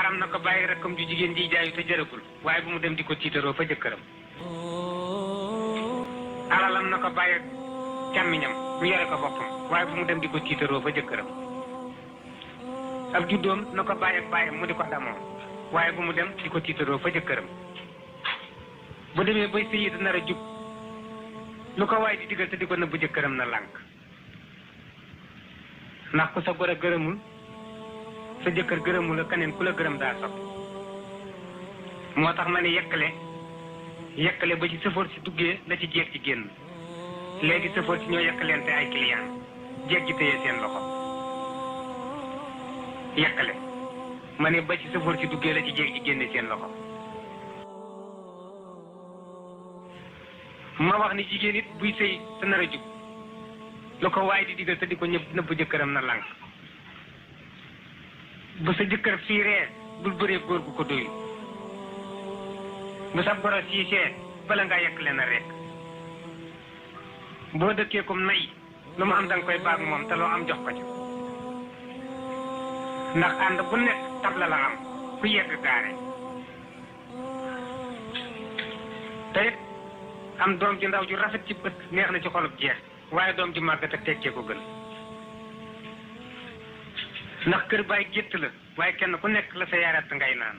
alalam na ko bàyyi rakkam ju jigéen ji jaayu te jërëgul waaye bu mu dem di ko tiitaroo fa jëkkëram alalam na ko bàyyi càmmiñam mu yore ko boppam waaye bu mu dem di ko tiitaroo fa jëkkëram ab juddoom na ko bàyyi ak bàyyam mu di ko damoo waaye bu mu dem di ko tiitaroo fa jëkkëram bu demee bay sëyi nar a jub lu ko waay di digal te di ko nëbbu jëkkëram na lànk ndax ku sa gor a gërëmul sa jëkkër gërëmul a keneen ku la gërëm daa sopp moo tax ma ne yekkale ba ci sëfoor si duggee la ci jeeg ci génn léegi sëfoor si ñoo yekkaleente ay client jeeg ji téye seen loxo yekkale ma ne ba ci sëfoor si duggee la ci jeeg ci génne seen loxo ma wax ni jigéen it buy sëy te nar a jub lu ko waay di digal te di ko nëbb jëkkëram na lànk bu sa jëkkër fiiree bul bëree góor gu ko doyul bu sa goro siisee bala ngaa yekk leen a rek boo dëkkee comme nay lu mu am danga koy baag moom te loo am jox ko ci ndax ànd bu nekk tabla la am ku yegg gaare te it am doom ji ndaw ju rafet ci bët neex na ci xolub jeex waaye doom ji màggat ak tekkee ko gën ndax kër baay gétt la waaye kenn ku nekk la sa yarat ngay naan